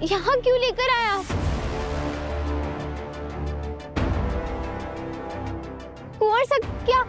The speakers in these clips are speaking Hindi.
यहाँ क्यों लेकर आए आप? कुंवर सा क्या?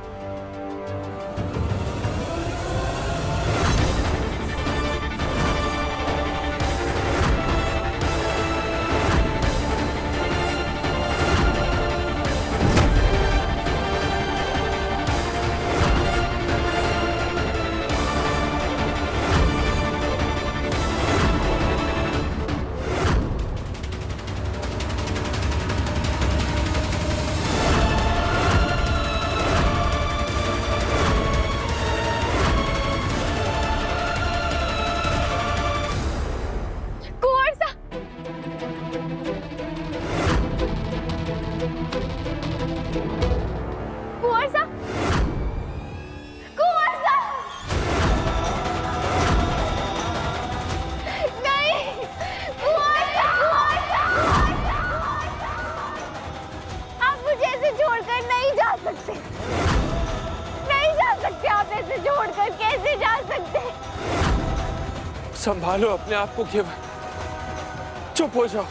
छोड़कर कैसे जा सकते? संभालो अपने आप को घेवर, चुप हो जाओ।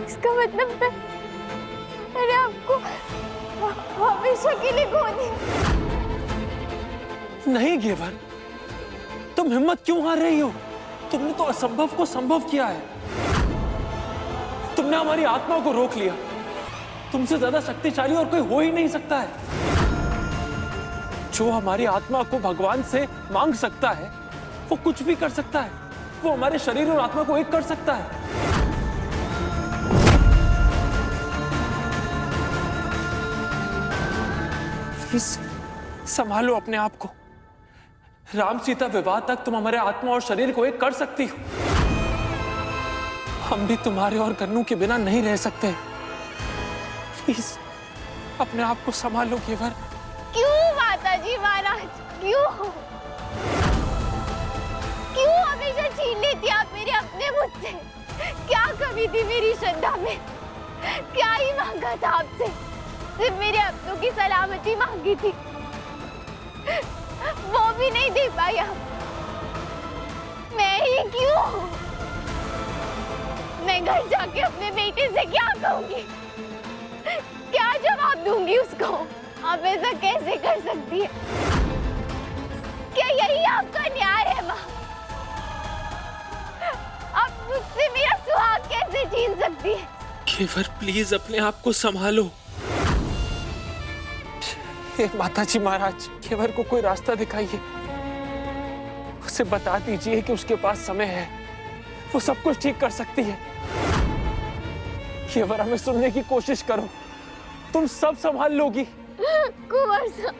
इसका मतलब मैंने आपको हमेशा के लिए खो दिया। नहीं घेवर, तुम हिम्मत क्यों हार रही हो? तुमने तो असंभव को संभव किया है। तुमने हमारी आत्मा को रोक लिया। तुमसे ज्यादा शक्तिशाली और कोई हो ही नहीं सकता है। जो हमारी आत्मा को भगवान से मांग सकता है वो कुछ भी कर सकता है। वो हमारे शरीर और आत्मा को एक कर सकता है। प्लीज संभालो अपने आप को। राम सीता विवाह तक तुम हमारे आत्मा और शरीर को एक कर सकती हो। हम भी तुम्हारे और कन्नू के बिना नहीं रह सकते। प्लीज अपने आप को संभालो घेवर। क्यों माताजी महाराज, क्यों हमेशा छीन लेती आप मेरे अपने मुझसे? क्या कमी थी मेरी श्रद्धा में? क्या ही मांगा था आपसे? सिर्फ मेरे अपनों की सलामती मांगी थी, वो भी नहीं दे पाई आप। मैं ही क्यों? मैं घर जाके अपने बेटे से क्या कहूंगी? क्या जवाब दूंगी उसको? आप ऐसा कैसे कर सकती है? क्या यही आपका न्याय है माँ? आप मुझसे मेरा सुहाग कैसे छीन सकती है? घेवर प्लीज अपने आप को संभालो। माताजी महाराज, घेवर को कोई रास्ता दिखाइए। उसे बता दीजिए कि उसके पास समय है, वो सब कुछ ठीक कर सकती है। घेवर हमें सुनने की कोशिश करो, तुम सब संभाल लोगी। कुंवर साहब,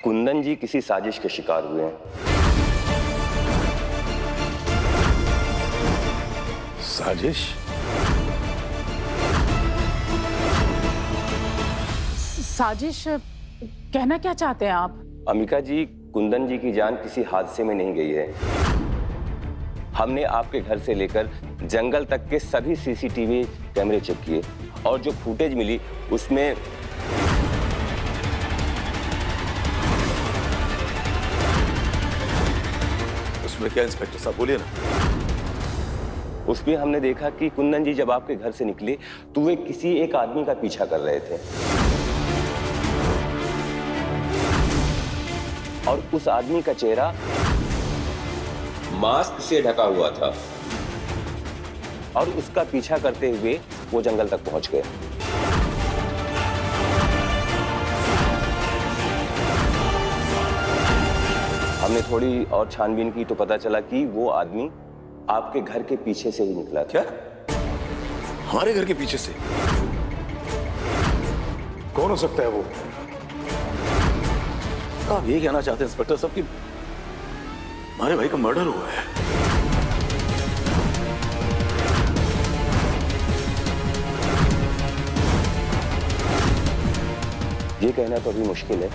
कुंदन जी किसी साजिश के शिकार हुए हैं। साजिश? साजिश कहना क्या चाहते हैं आप? अमिका जी, कुंदन जी की जान किसी हादसे में नहीं गई है। हमने आपके घर से लेकर जंगल तक के सभी सीसीटीवी कैमरे चेक किए और जो फुटेज मिली उसमें क्या इंस्पेक्टर साहब, बोलिए ना। उसमें हमने देखा कि कुंदन जी जब आपके घर से निकले तो वे किसी एक आदमी का पीछा कर रहे थे और उस आदमी का चेहरा मास्क से ढका हुआ था और उसका पीछा करते हुए वो जंगल तक पहुंच गए। हमने थोड़ी और छानबीन की तो पता चला कि वो आदमी आपके घर के पीछे से ही निकला था। क्या? हमारे घर के पीछे से? कौन हो सकता है वो? आप ये कहना चाहते हैं इंस्पेक्टर साहब कि हमारे भाई का मर्डर हुआ है? ये कहना तो अभी मुश्किल है,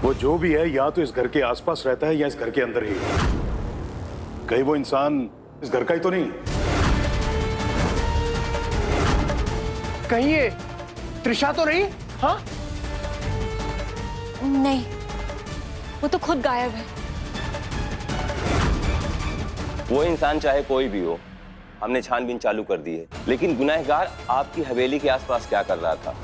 वो जो भी है या तो इस घर के आसपास रहता है या इस घर के अंदर ही। कहीं वो इंसान इस घर का ही तो नहीं? कहीं ये त्रिशा तो नहीं? हाँ? नहीं, वो तो खुद गायब है। वो इंसान चाहे कोई भी हो, हमने छानबीन चालू कर दी है, लेकिन गुनहगार आपकी हवेली के आसपास क्या कर रहा था,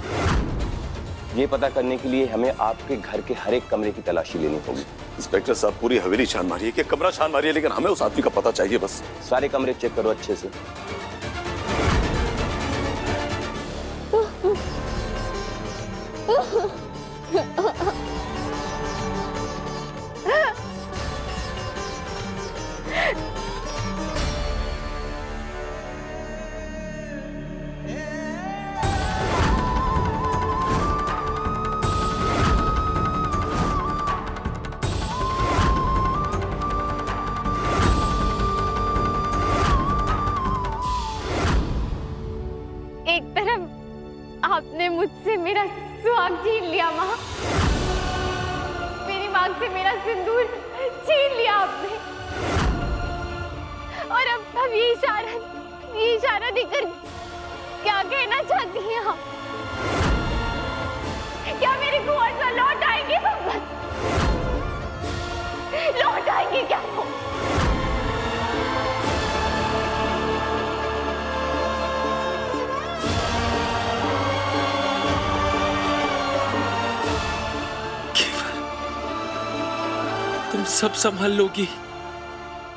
ये पता करने के लिए हमें आपके घर के हर एक कमरे की तलाशी लेनी होगी। इंस्पेक्टर साहब, पूरी हवेली छान मारी है कि कमरा छान मारी है, लेकिन हमें उस आदमी का पता चाहिए बस। सारे कमरे चेक करो अच्छे से। एक तरफ आपने मुझसे मेरा सुहाग छीन लिया माँ, मेरी मांग से मेरा सिंदूर छीन लिया आपने, और अब ये इशारा देकर क्या कहना चाहती हैं आप? क्या मेरी कुंवर सा लौट आएगी वापस? लौट आएगी क्या वो? तुम सब संभाल लोगी,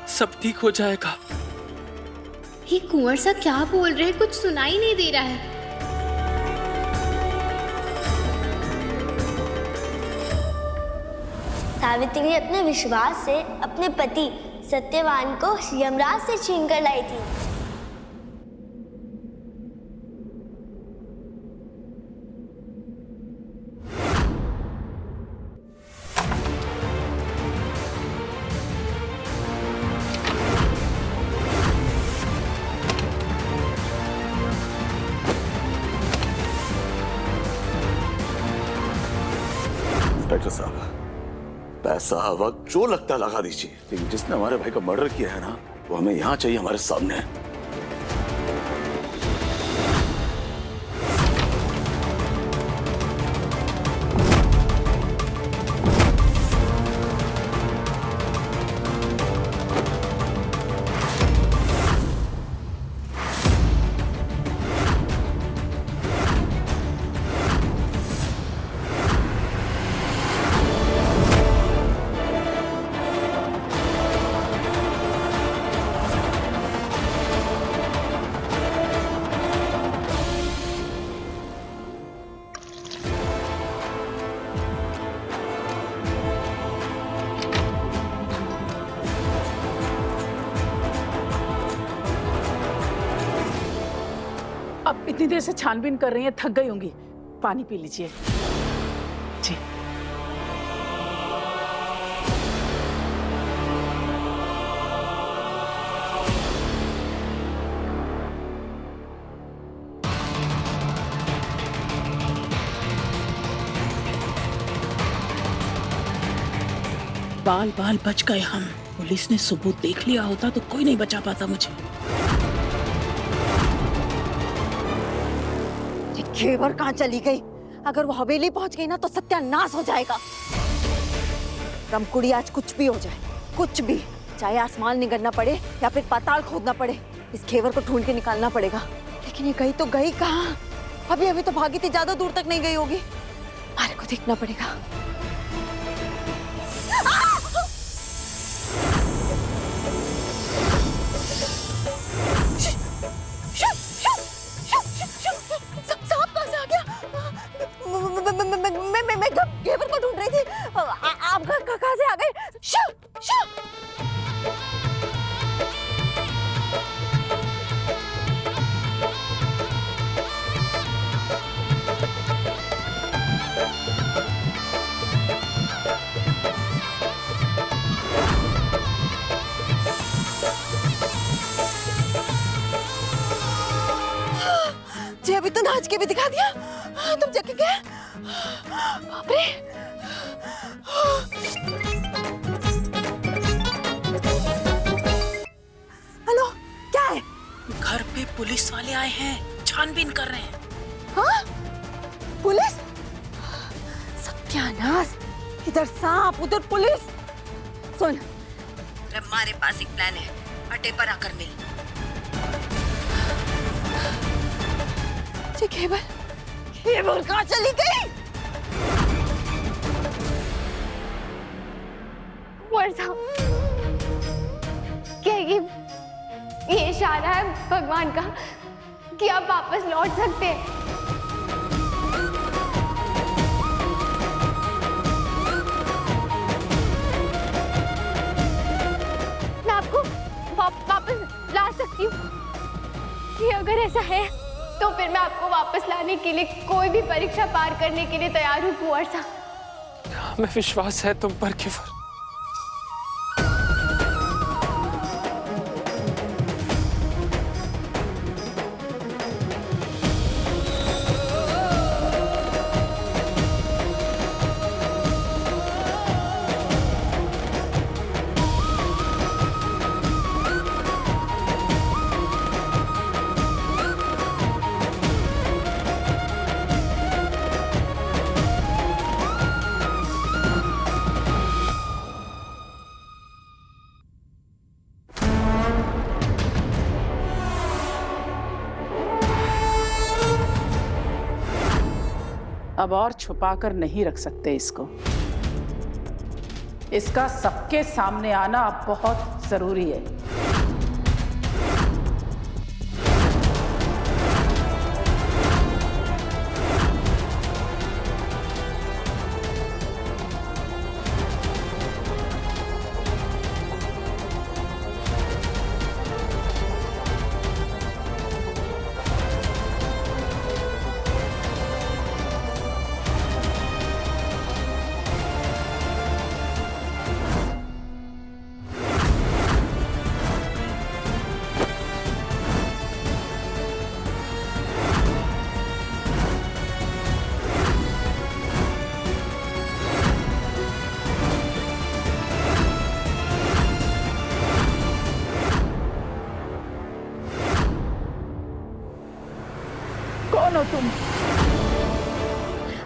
सब ठीक हो जाएगा। ये कुंवर सा क्या बोल रहे हैं? कुछ सुनाई नहीं दे रहा है। सावित्री अपने विश्वास से अपने पति सत्यवान को यमराज से छीन कर लाई थी। इंस्पेक्टर साहब, पैसा वक्त जो लगता लगा दीजिए, लेकिन जिसने हमारे भाई का मर्डर किया है ना, वो हमें यहाँ चाहिए, हमारे सामने। अब इतनी देर से छानबीन कर रही हैं, थक गई होंगी, पानी पी लीजिए। जी। बाल बाल बच गए हम। पुलिस ने सबूत देख लिया होता तो कोई नहीं बचा पाता मुझे। घेवर कहाँ चली गई? अगर वो हवेली पहुंच गई ना तो सत्यानाश हो जाएगा। रमकुड़ी, आज कुछ भी हो जाए, कुछ भी, चाहे आसमान निगलना पड़े या फिर पाताल खोदना पड़े, इस घेवर को ढूंढ के निकालना पड़ेगा। लेकिन ये गई तो गई कहाँ? अभी तो भागी थी, ज्यादा दूर तक नहीं गई होगी। हमारे को देखना पड़ेगा। मैं घेवर को ढूंढ रही थी। आप कहाँ से आ गए? जी अभी तो नाच के भी दिखा दिया। तुम जग गए? बाप रे। पुलिस वाले आए हैं, छानबीन कर रहे हैं। हाँ? पुलिस? सत्यानाश, इधर सांप उधर पुलिस। सुन, हमारे पास एक प्लान है, अड्डे पर आकर मिल। केवल कहाँ चली गई? कुंवर साहब, क्या ये इशारा है भगवान का कि आप वापस लौट सकते हैं? मैं आपको वापस ला सकती हूँ कि अगर ऐसा है तो फिर मैं आपको वापस लाने के लिए कोई भी परीक्षा पार करने के लिए तैयार हूँ कुंवर साहब। हमें विश्वास है तुम पर केवल। अब और छुपा कर नहीं रख सकते इसको। इसका सबके सामने आना अब बहुत जरूरी है। कौन हो तुम?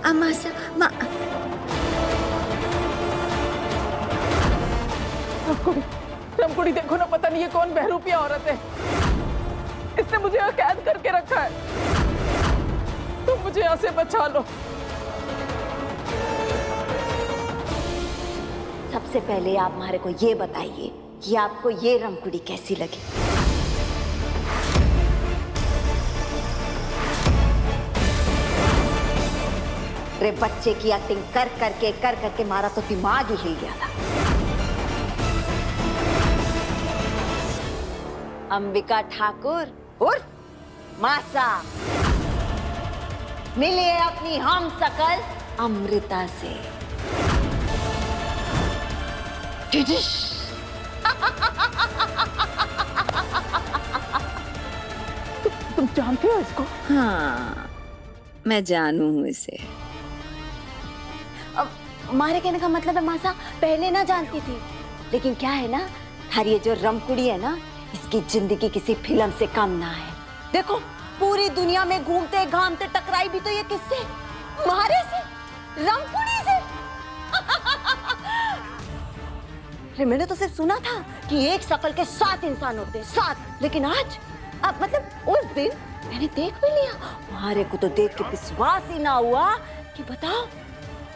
अमासा रमकुड़ी, देखो ना, पता नहीं ये कौन बहरूपिया औरत है। इसने मुझे यहाँ कैद करके रखा है। तुम मुझे यहाँ से बचा लो। सबसे पहले आप हमारे को ये बताइए कि आपको ये रमकुड़ी कैसी लगी? रे बच्चे की एक्टिंग कर करके मारा तो दिमाग ही हिल गया था। अंबिका ठाकुर उर्फ मासा, मिलिए अपनी हम सकल अमृता से। तुम जानते हो इसको? हाँ, मैं जानू हूं इसे। अब मारे कहने का मतलब है मासा पहले ना जानती थी, लेकिन क्या है ना, हर ये जो रमकुड़ी है ना, इसकी जिंदगी किसी फिल्म से कम ना है। देखो, पूरी दुनिया में घूमते घामते टकराई भी तो ये किससे? मारे से, रमकुड़ी से। अरे मैंने तो सिर्फ सुना था कि एक शकल के 7 इंसान होते हैं, 7, लेकिन आज अब मतलब उस दिन मैंने देख भी लिया। मारे को तो देख के विश्वास ही ना हुआ कि बताओ,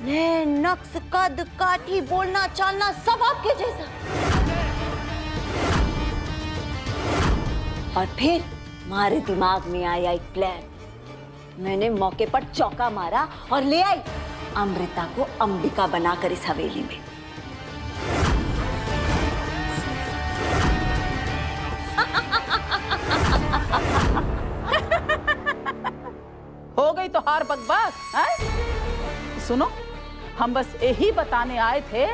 नक्श कद काठी बोलना चालना सब आपके जैसा। और फिर हमारे दिमाग में आया एक प्लान। मैंने मौके पर चौका मारा और ले आई अमृता को अंबिका बनाकर इस हवेली में। हो गई तो हार बकवास है? सुनो, हम बस यही बताने आए थे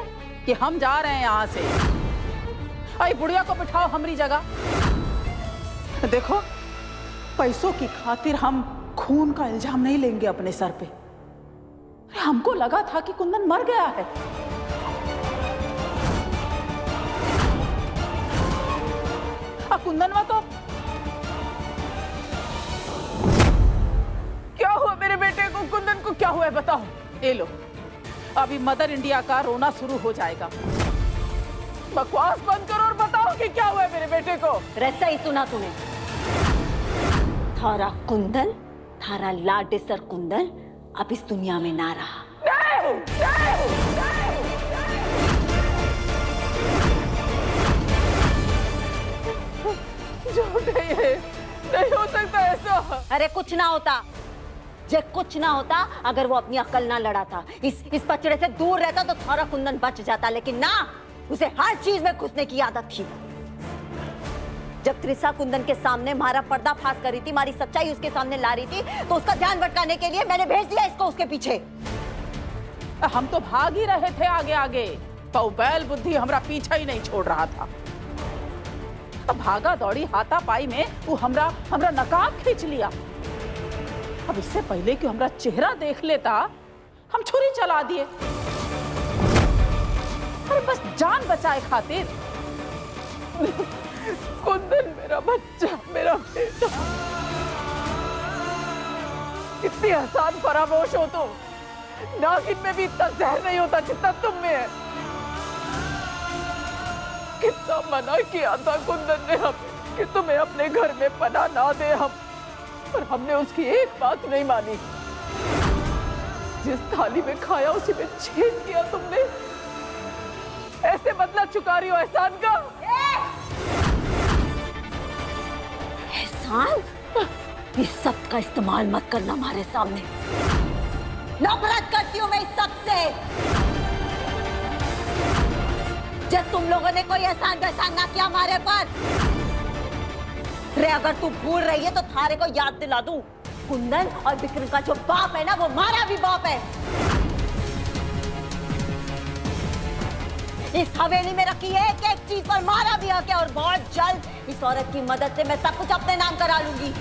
कि हम जा रहे हैं यहाँ से। अरे बुढ़िया को बिठाओ हमारी जगह। देखो, पैसों की खातिर हम खून का इल्जाम नहीं लेंगे अपने सर पे। हमको लगा था कि कुंदन मर गया है। कुंदनवा तो अभी मदर इंडिया का रोना शुरू हो जाएगा। बकवास बंद करो और बताओ कि क्या हुआ है मेरे बेटे को। रैसा ही सुना तूने। थारा कुंदन, थारा लाडेसर कुंदन अब इस दुनिया में ना रहा। नहीं, नहीं, नहीं, नहीं। झूठे ये, नहीं हो सकता ऐसा। अरे कुछ ना होता, जे कुछ ना होता अगर वो अपनी अक्ल ना लड़ाता, इस बचड़े से दूर रहता तो थारा कुंदन बच जाता, लेकिन ना, उसे हर चीज में घुसने की आदत थी। जब त्रिशा कुंदन के सामने हमारा पर्दाफाश करी थी, हमारी सच्चाई उसके सामने ला रही थी, तो उसका ध्यान भटकाने के लिए मैंने भेज दिया इसको उसके पीछे। हम तो भाग ही रहे थे आगे आगे, पर बैल बुद्धि हमारा पीछा ही नहीं छोड़ रहा था। अब भागा दौड़ी हाथापाई में वो हमरा नकाब खींच लिया। अब इससे पहले कि हमारा चेहरा देख लेता, हम छुरी चला दिए। अरे बस जान बचाए खातिर। कुंदन मेरा बच्चा, मेरा बेटा। इतनी आसान फरामोश हो तुम। नागिन में भी इतना जहर नहीं होता जितना तुम में है। कितना मना किया था कुंदन ने हमें कि तुम्हें अपने घर में पनाह ना दे हम, पर हमने उसकी एक बात नहीं मानी। जिस थाली में खाया उसी में छेद किया तुमने। ऐसे बदला चुका रही हो एहसान का। एहसान? इस सब का इस्तेमाल मत करना हमारे सामने। नफरत करती हूँ मैं इस सब से। जब तुम लोगों ने कोई एहसान वहसान ना किया हमारे पर। रे अगर तू भूल रही है तो थारे को याद दिला दूं, कुंदन और विक्रम का जो बाप है ना, वो हमारा भी बाप है। इस हवेली में रखी है एक एक चीज पर हमारा भी हक है, और बहुत जल्द इस औरत की मदद से मैं सब कुछ अपने नाम करा लूंगी।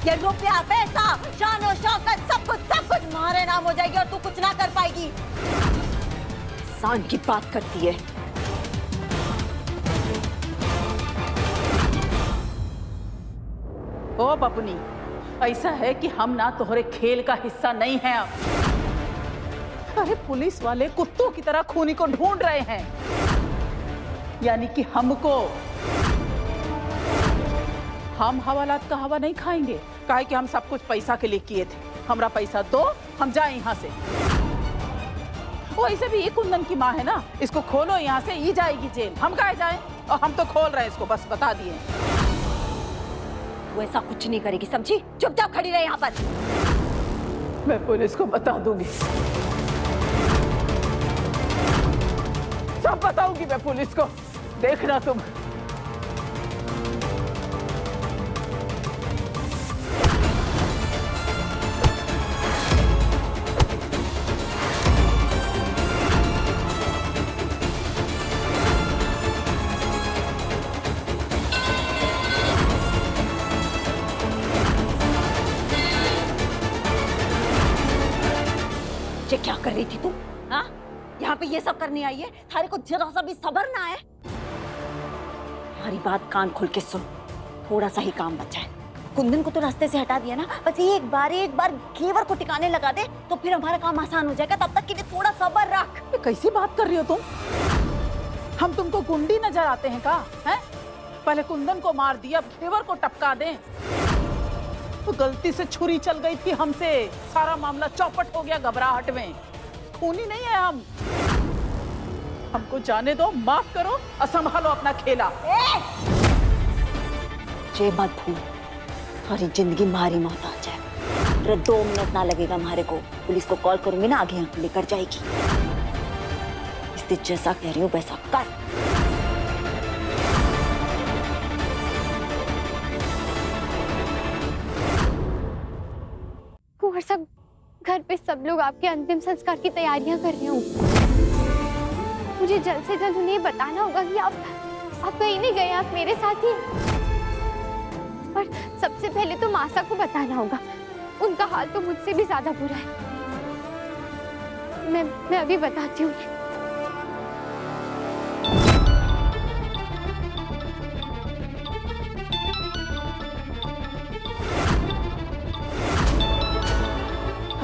ये रुपया, पैसा, शान और शौकत सब कुछ हमारे नाम हो जाएगी और तू कुछ ना कर पाएगी। एहसान की बात करती है। ओ बबुनी, ऐसा है कि हम ना तोहरे खेल का हिस्सा नहीं है अब। अरे पुलिस वाले कुत्तों की तरह खूनी को ढूंढ रहे हैं, यानी कि हमको। हम हवालात का हवा नहीं खाएंगे, काहे कि हम सब कुछ पैसा के लिए किए थे। हमरा पैसा दो, हम जाए यहाँ से। वो ऐसे भी ये कुंदन की माँ है ना, इसको खोलो यहाँ से, ये जाएगी जेल। हम काहे जाएं? और हम तो खोल रहे हैं इसको, बस बता दिए। वो ऐसा कुछ नहीं करेगी, समझी? चुपचाप खड़ी रहे यहाँ पर। मैं पुलिस को बता दूंगी, सब बताऊंगी मैं पुलिस को, देखना तुम। क्या कर रही थी तू? हाँ? यहाँ पे ये सब करने आई है? थारे को जरा सा भी सब्र ना है? हमारी बात कान खोल के सुन, थोड़ा सा ही काम बचा है। कुंदन को तो रास्ते से हटा दिया ना, बस एक बार घेवर को टिकाने लगा दे तो फिर हमारा काम आसान हो जाएगा। तब तक के लिए थोड़ा सब्र रख। कैसी बात कर रही हो तुम? हम तुमको गुंडी नजर आते हैं का? हैं? पहले कुंदन को मार दिया, अब घेवर को टपका दें। तो गलती से छुरी चल गई थी हमसे, सारा मामला चौपट हो गया घबराहट में। खूनी नहीं है हम। हमको जाने दो, माफ करो और संभालो अपना खेला। जे मत भूल, हमारी जिंदगी मारी मौत आ जाए। 2 मिनट ना लगेगा हमारे को। पुलिस को कॉल करूंगी ना, आगे यहाँ लेकर जाएगी। इसलिए जैसा कह रही हूँ वैसा कर। कुंवर साहब, घर पे सब लोग आपके अंतिम संस्कार की तैयारियां कर रहे होंगे। मुझे जल्द से जल्द उन्हें बताना होगा कि आप कहीं नहीं गए, आप मेरे साथ ही। और सबसे पहले तो मासा को बताना होगा, उनका हाल तो मुझसे भी ज्यादा बुरा है। मैं अभी बताती हूँ।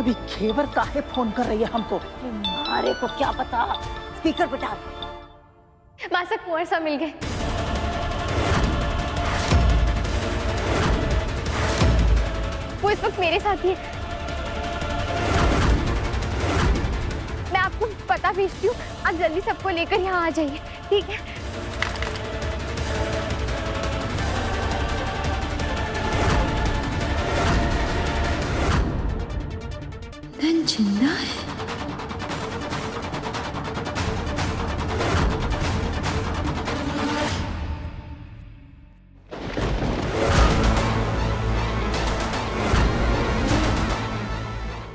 अभी घेवर काहे फोन कर रही है हमको? अरे को क्या पता, स्पीकर पे डाल। मासा कुंवर सा मिल गए। वो इस वक्त मेरे साथ ही है। मैं आपको पता भेजती हूँ, आप जल्दी सबको लेकर यहाँ आ जाइए, ठीक है? जिंदा है।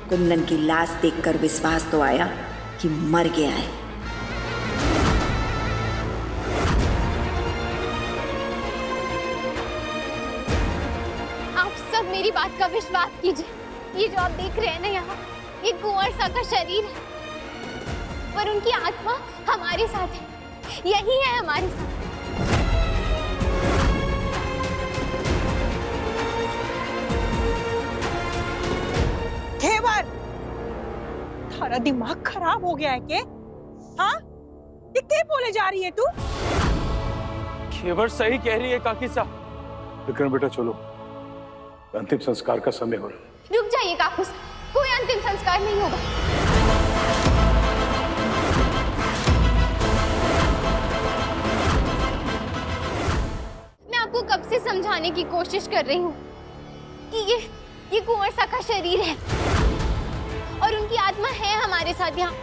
कुंदन की लाश देखकर विश्वास तो आया कि मर गया है। आप सब मेरी बात का विश्वास कीजिए। ये जो आप देख रहे हैं ना यहाँ, ये कुंवर सा का शरीर है, पर उनकी आत्मा हमारे साथ है। यही है हमारे साथ। घेवर, थारा दिमाग खराब हो गया है के? हाँ, ये क्या बोले जा रही है तू? घेवर सही कह रही है काकी साहब। विक्रम बेटा चलो, अंतिम संस्कार का समय हो रहा है। रुक जाइए काकू साहब, कोई अंतिम संस्कार नहीं होगा। मैं आपको कब से समझाने की कोशिश कर रही हूँ कि ये कुंवर सा का शरीर है और उनकी आत्मा है हमारे साथ यहाँ।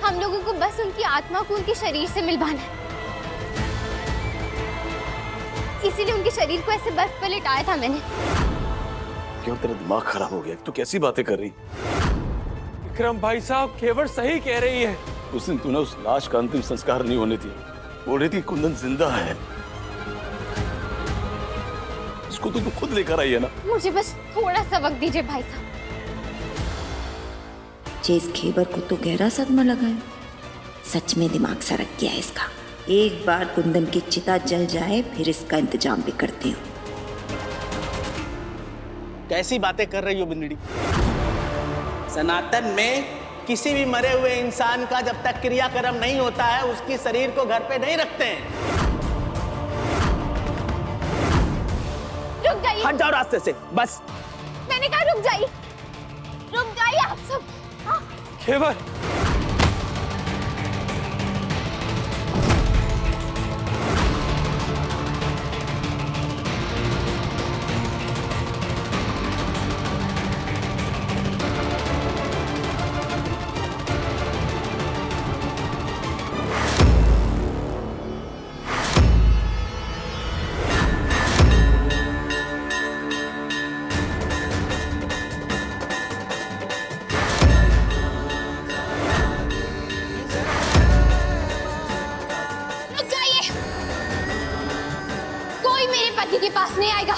हम लोगों को बस उनकी आत्मा को उनके शरीर से मिलवाना है। इसीलिए उनके शरीर को ऐसे बर्फ पर लिटाया था मैंने। क्यों तेरा दिमाग खराब हो गया? तू कैसी बातें कर रही? विक्रम भाई साहब, घेवर सही कह रही है। उस दिन तूने उस लाश का अंतिम संस्कार नहीं होने दिया। बोल रही थी कुंदन जिंदा है। उसको तो तू खुद लेकर आई है ना। मुझे बस थोड़ा सा वक्त दीजिए भाई साहब। इस घेवर को तो गहरा सदमा लगा है। सच में दिमाग सरक गया है इसका। एक बार कुंदन की चिता जल जाए फिर इसका इंतजाम भी करती हूँ। कैसी बातें कर रही हो बिंदड़ी? सनातन में किसी भी मरे हुए इंसान का जब तक क्रियाक्रम नहीं होता है उसकी शरीर को घर पे नहीं रखते हैं। रुक जाइए। हट जाओ रास्ते से, बस। मैंने कहा रुक जाइए। रुक जाइए आप सब। घेवर, के पास नहीं आएगा।